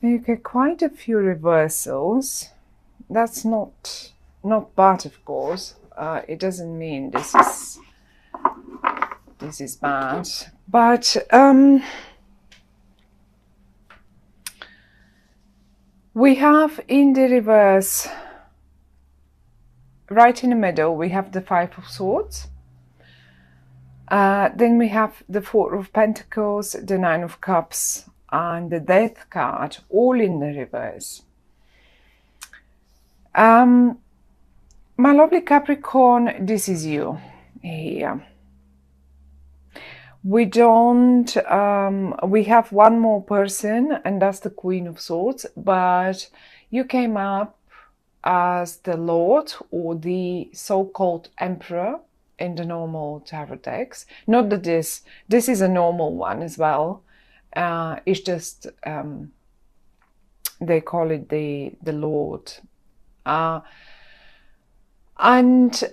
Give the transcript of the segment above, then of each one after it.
You get quite a few reversals. That's not bad, of course. It doesn't mean this is bad, but we have in the reverse, right in the middle, we have the Five of Swords. Then we have the Four of Pentacles, the Nine of Cups, and the Death card, all in the reverse. My lovely Capricorn, this is you here. We don't, we have one more person, and that's the Queen of Swords, but you came up as the Lord or the so-called Emperor in the normal tarot decks. Not that this is a normal one as well. It's just, they call it the Lord. And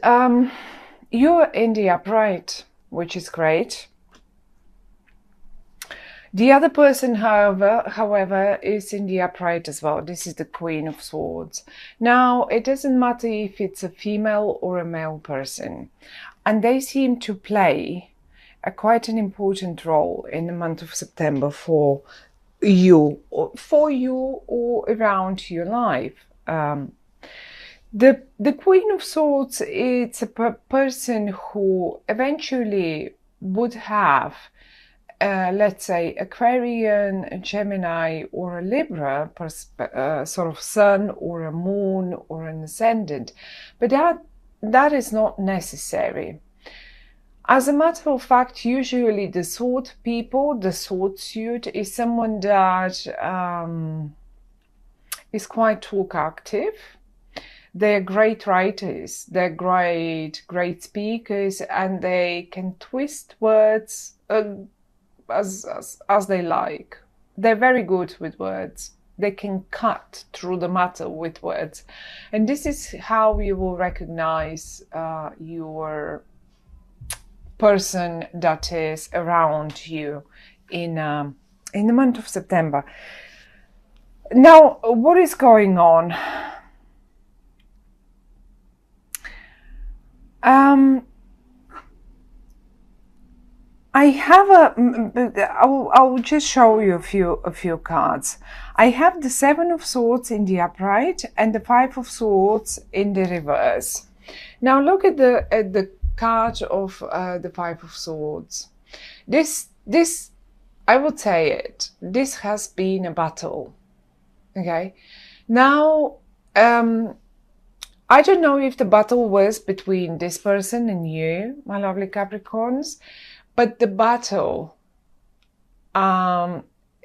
you're in the upright, which is great. The other person, however, is in the upright as well. This is the Queen of Swords. Now, it doesn't matter if it's a female or a male person. And they seem to play quite an important role in the month of September for you or around your life. The Queen of Swords, it's a person who eventually would have, let's say, Aquarian, a Gemini, or a Libra, sort of sun or a moon or an ascendant. But that is not necessary. As a matter of fact, usually the sword people, the sword suit, is someone that is quite talk active. They're great writers, they're great speakers, and they can twist words as they like. They're very good with words. They can cut through the matter with words. And this is how you will recognize your person that is around you in the month of September. Now, what is going on? I have I'll just show you a few cards. I have the Seven of Swords in the upright and the Five of Swords in the reverse. Now look at the card of the Five of Swords. This I would say it. This has been a battle. Okay. Now I don't know if the battle was between this person and you, my lovely Capricorns, but the battle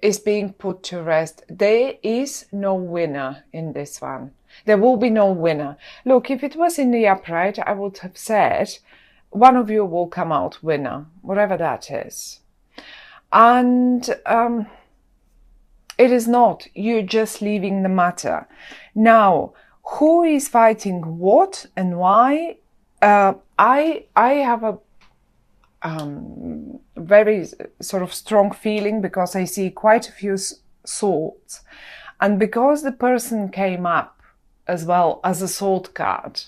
is being put to rest. There is no winner in this one. There will be no winner. Look, if it was in the upright, I would have said one of you will come out winner, whatever that is. And it is not. You're just leaving the matter. Now, who is fighting what and why? I have a very sort of strong feeling because I see quite a few swords, and because the person came up as well as a sword card,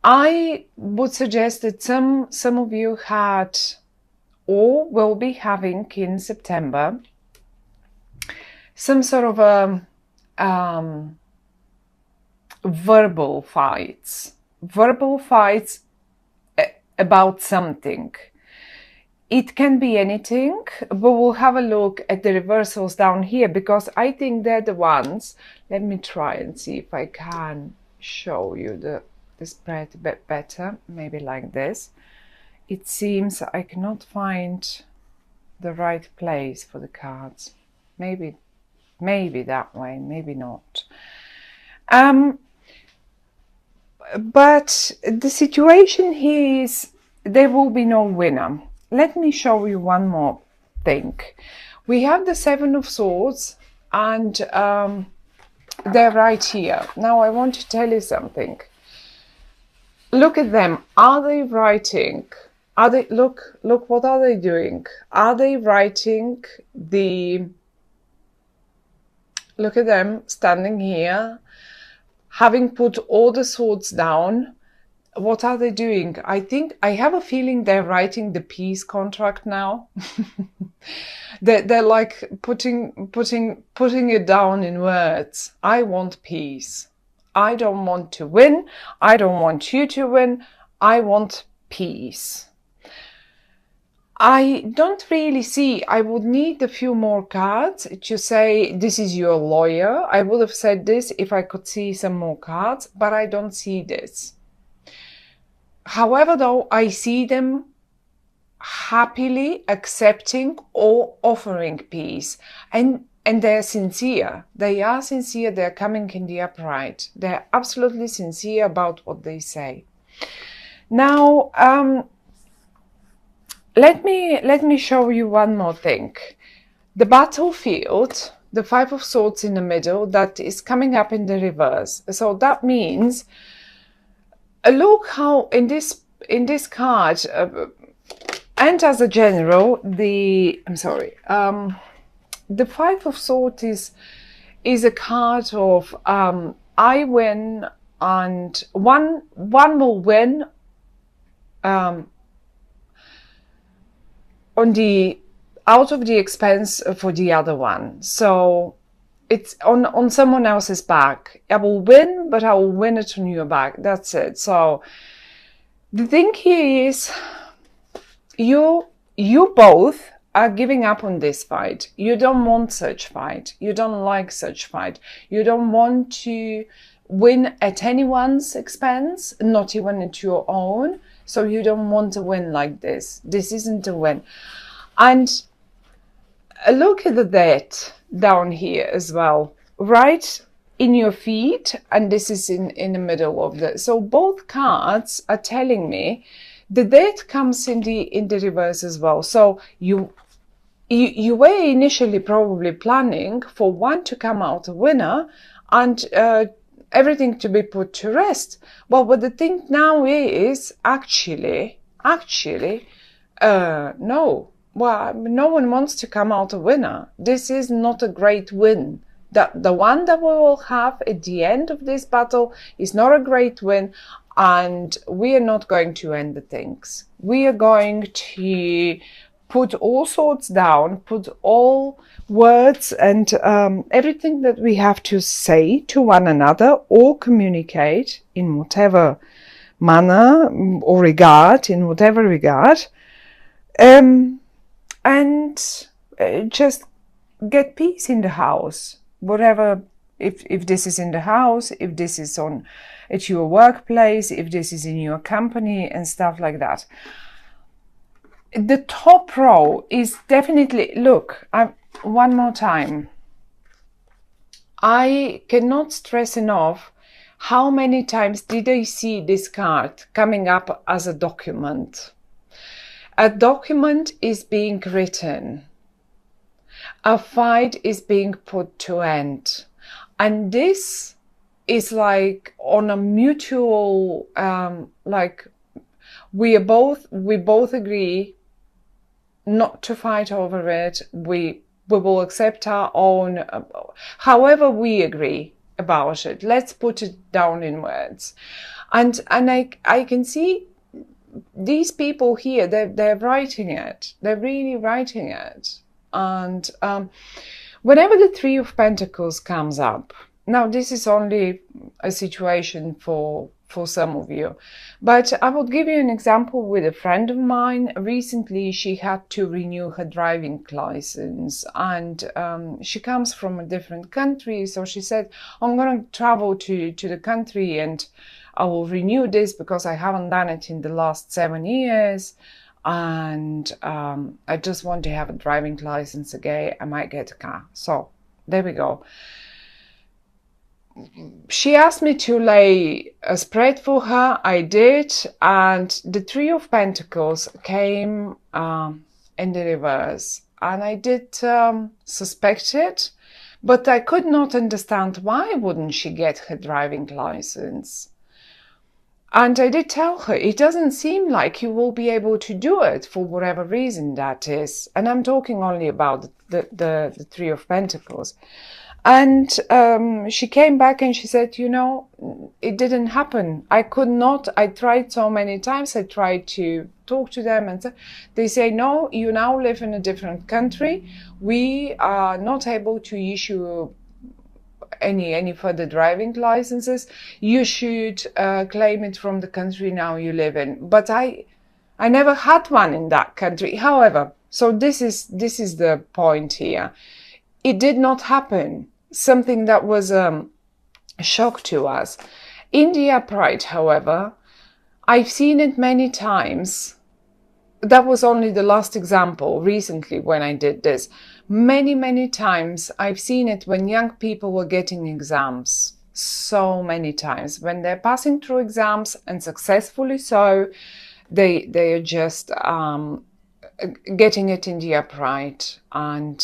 I would suggest that some of you had or will be having in September some sort of verbal fights about something. It can be anything, but we'll have a look at the reversals down here because I think they're the ones. Let me try and see if I can show you the spread a bit better, maybe like this. It seems I cannot find the right place for the cards. Maybe that way, maybe not. But the situation here is there will be no winner. Let me show you one more thing. We have the Seven of Swords and they're right here. Now I want to tell you something. Look at them. Are they writing? Are they, look, what are they doing? Are they writing the Look at them standing here, having put all the swords down. What are they doing? I have a feeling they're writing the peace contract now. They're like putting it down in words. I want peace. I don't want to win. I don't want you to win. I want peace. I don't really see, I would need a few more cards to say this is your lawyer. I would have said this if I could see some more cards, but I don't see this. However, though, I see them happily accepting or offering peace. And they're sincere. They are sincere. They're coming in the upright. They're absolutely sincere about what they say. Now, let me show you one more thing. The battlefield, the Five of Swords in the middle, that is coming up in the reverse. So that means, look how in this card, and as a general, the Five of Swords is a card of I win and one will win out of the expense for the other one. So it's on someone else's back. I will win, but I will win it on your back. That's it. So the thing here is you both are giving up on this fight. You don't want such fight. You don't like such fight. You don't want to win at anyone's expense, not even at your own. So you don't want to win like this. This isn't a win. And look at that down here as well, right in your feet. And this is in the middle of the, so both cards are telling me the death comes in the reverse as well. So you were initially probably planning for one to come out a winner and everything to be put to rest. Well, but the thing now is actually, no. Well, no one wants to come out a winner. This is not a great win. The one that we will have at the end of this battle is not a great win, and we are not going to end the things. We are going to put all swords down, put all words and everything that we have to say to one another or communicate in whatever manner or regard, in whatever regard, and just get peace in the house. Whatever, if this is in the house, if this is at your workplace, if this is in your company and stuff like that. The top row is definitely, look, one more time. I cannot stress enough how many times did I see this card coming up as a document. A document is being written. A fight is being put to end. And this is like on a mutual, like we both agree not to fight over it. We will accept our own, however we agree about it. Let's put it down in words. And I can see these people here, they're writing it. They're really writing it. And whenever the Three of Pentacles comes up, now this is only a situation for some of you, but I will give you an example with a friend of mine. Recently, she had to renew her driving license, and she comes from a different country. So she said, I'm going to travel to the country and I will renew this because I haven't done it in the last 7 years. And I just want to have a driving license again. I might get a car. So there we go. She asked me to lay a spread for her. I did, and the Three of Pentacles came in the reverse, and I did suspect it, but I could not understand why wouldn't she get her driving license. And I did tell her, it doesn't seem like you will be able to do it for whatever reason that is. And I'm talking only about the Three of Pentacles. And she came back and she said, you know, it didn't happen. I could not. I tried so many times. I tried to talk to them, and they say, no, you now live in a different country. We are not able to issue any further driving licenses. You should claim it from the country now you live in. But I never had one in that country. However, so this is the point here. It did not happen. Something that was a shock to us. In the upright, however, I've seen it many times. That was only the last example recently when I did this. Many times I've seen it when young people were getting exams. So many times when they're passing through exams, and successfully so, they are just getting it in the upright. And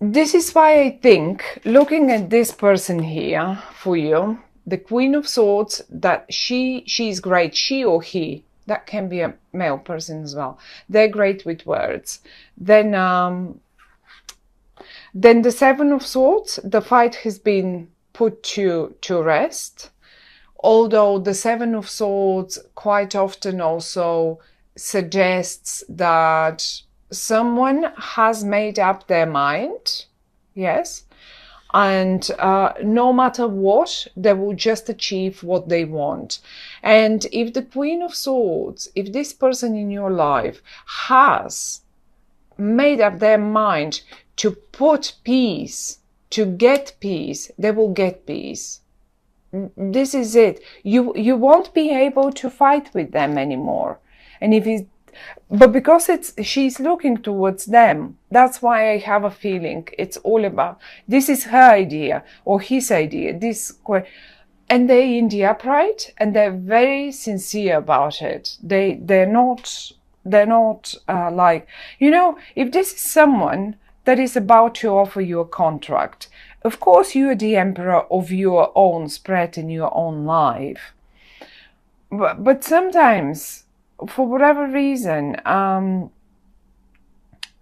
this is why I think, looking at this person here for you, the Queen of Swords, that she's great, she or he, that can be a male person as well. They're great with words. Then the Seven of Swords, the fight has been put to rest. Although the Seven of Swords quite often also suggests that someone has made up their mind, yes, and no matter what, they will just achieve what they want. And if the Queen of Swords, if this person in your life has made up their mind to put peace, to get peace, they will get peace. This is it. You won't be able to fight with them anymore. And if it's but because she's looking towards them, that's why I have a feeling it's all about, this is her idea or his idea, and they're in the upright and they're very sincere about it. They're not like, you know, if this is someone that is about to offer you a contract, of course you're the emperor of your own spread in your own life. But sometimes, for whatever reason, that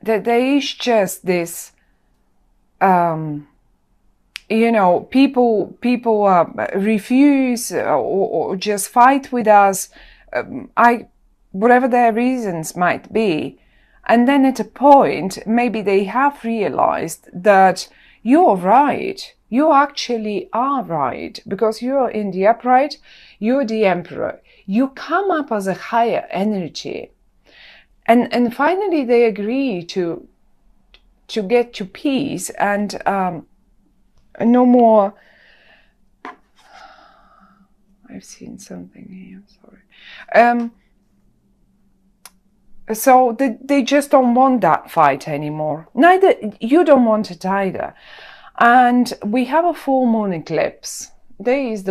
there is just this, you know, people refuse or just fight with us, whatever their reasons might be. And then at a point, maybe they have realized that you're right. You actually are right, because you're in the upright, you're the emperor. You come up as a higher energy. And finally they agree to get to peace and no more. I've seen something here, sorry. So they just don't want that fight anymore. Neither you don't want it either. And we have a full moon eclipse. This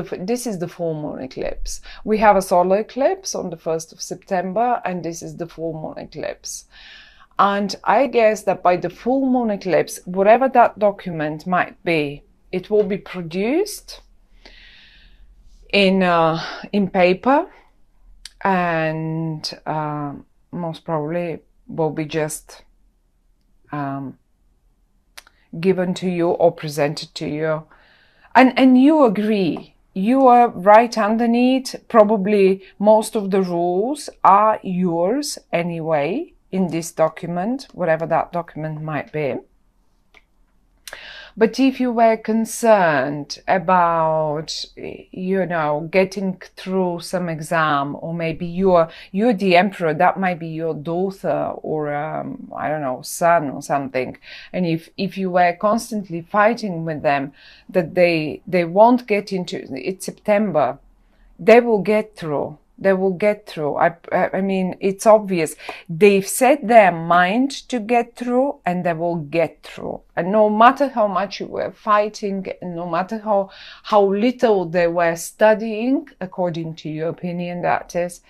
is the full moon eclipse. We have a solar eclipse on the 1st of September, and this is the full moon eclipse. And I guess that by the full moon eclipse, whatever that document might be, it will be produced in paper, and most probably will be just given to you or presented to you. And you agree, you are right underneath. Probably most of the rules are yours anyway in this document, whatever that document might be. But if you were concerned about, you know, getting through some exam, or maybe you're the emperor, that might be your daughter or, I don't know, son or something. And if you were constantly fighting with them, that they won't get into, it's September, they will get through. They will get through. I mean, it's obvious. They've set their mind to get through, and they will get through. And no matter how much you were fighting, no matter how little they were studying, according to your opinion, that is,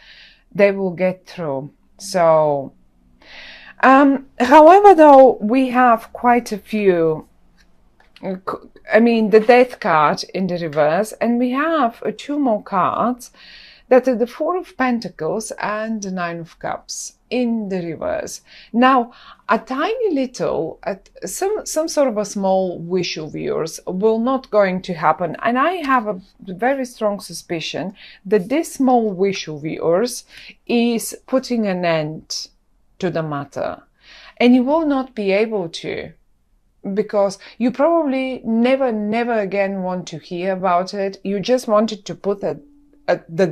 they will get through. So, however, though, we have quite a few I mean, the Death card in the reverse, and we have two more cards that are the Four of Pentacles and the Nine of Cups in the reverse. Now, a tiny little, some sort of a small wish of yours will not going to happen, and I have a very strong suspicion that this small wish of yours is putting an end to the matter, and you will not be able to, because you probably never again want to hear about it. You just wanted to put the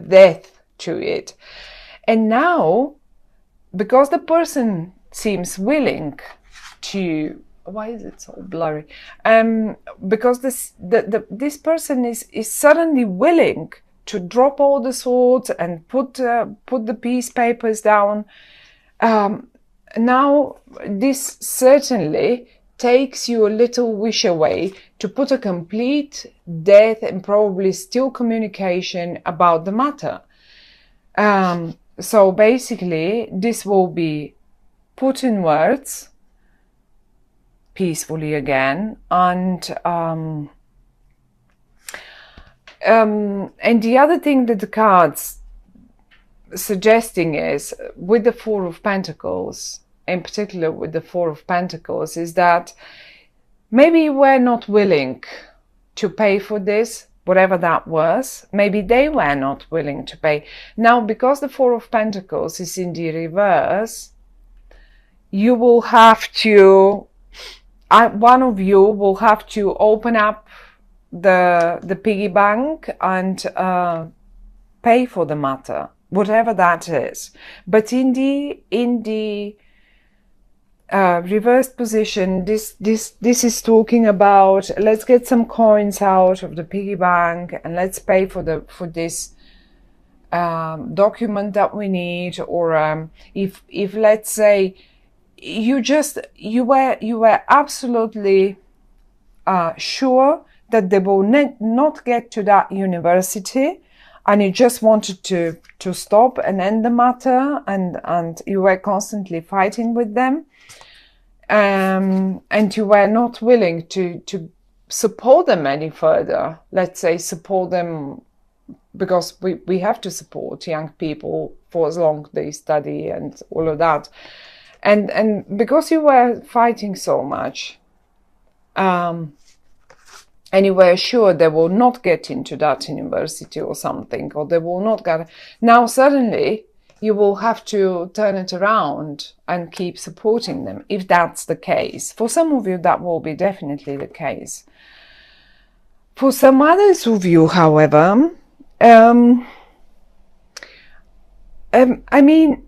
death to it. And now, because the person seems willing to, why is it so blurry? Because this person is suddenly willing to drop all the swords and put the peace papers down. Now, this certainly takes you a little wish away to put a complete death and probably still communication about the matter. So basically, this will be put in words peacefully again, and the other thing that the cards suggesting is, with the Four of Pentacles, in particular with the Four of Pentacles, is that maybe you were not willing to pay for this, whatever that was. Maybe they were not willing to pay. Now, because the Four of Pentacles is in the reverse, you will have to, one of you will have to open up the piggy bank and pay for the matter, whatever that is. But in the reversed position, this is talking about, let's get some coins out of the piggy bank and let's pay for this document that we need. Or if let's say you were absolutely sure that they will not get to that university, and you just wanted to stop and end the matter, and you were constantly fighting with them. And you were not willing to support them any further. Let's say support them, because we have to support young people for as long as they study and all of that. And because you were fighting so much, and you were sure they will not get into that university or something, or they will not get, now suddenly you will have to turn it around and keep supporting them, if that's the case. For some of you, that will be definitely the case. For some others of you, however, I mean,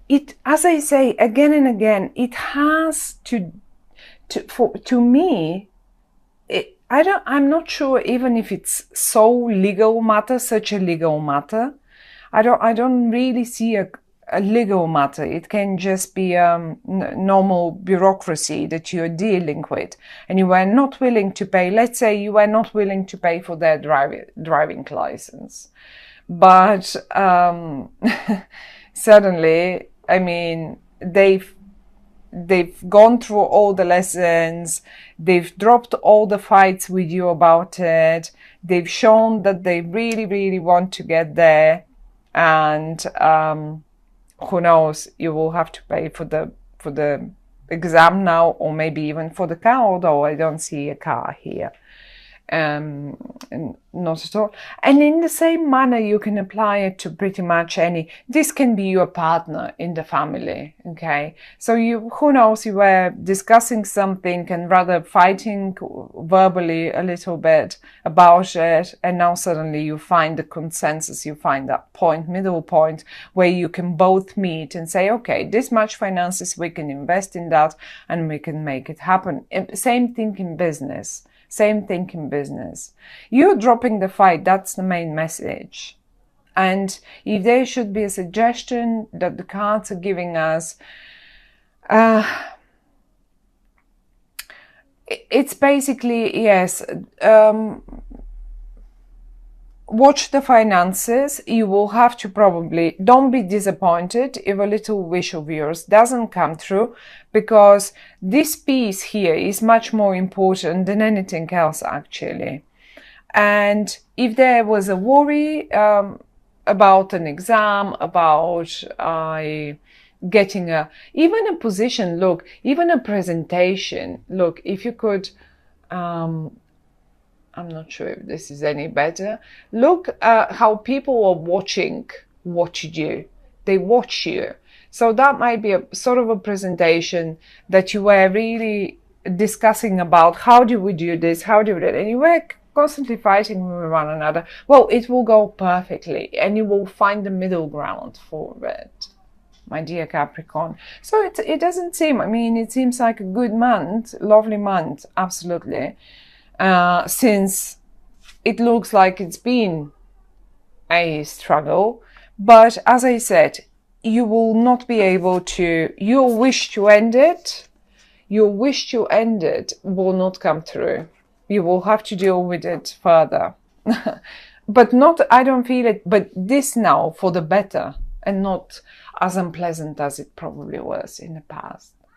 it as I say again and again, it has to me, I'm not sure even if it's so legal matter, such a legal matter. I don't really see a legal matter. It can just be normal bureaucracy that you're dealing with, and you were not willing to pay. Let's say you were not willing to pay for their driving license, but suddenly, I mean, they've gone through all the lessons, they've dropped all the fights with you about it, they've shown that they really want to get there, and who knows, you will have to pay for the exam now, or maybe even for the car, although I don't see a car here. Not at all. And in the same manner, you can apply it to pretty much any, this can be your partner in the family, okay? So you, who knows, you were discussing something and rather fighting verbally a little bit about it, and now suddenly you find the consensus, you find that point, middle point, where you can both meet and say, okay, this much finances, we can invest in that and we can make it happen. Same thing in business. Same thing in business. You're dropping the fight. That's the main message. And if there should be a suggestion that the cards are giving us, it's basically, yes, watch the finances. You will have to probably, don't be disappointed if a little wish of yours doesn't come through, because this piece here is much more important than anything else actually. And if there was a worry about an exam, about getting even a position, look, even a presentation, look, if you could, I'm not sure if this is any better. Look how people are watching what you do. They watch you. So that might be a sort of a presentation that you were really discussing about. How do we do this? How do we do it? And you were constantly fighting with one another. Well, it will go perfectly and you will find the middle ground for it, my dear Capricorn. So it doesn't seem, I mean, it seems like a good month, lovely month, absolutely. Since it looks like it's been a struggle, but as I said, you will not be able to, your wish to end it will not come through. You will have to deal with it further. But not, I don't feel it, but this now for the better and not as unpleasant as it probably was in the past.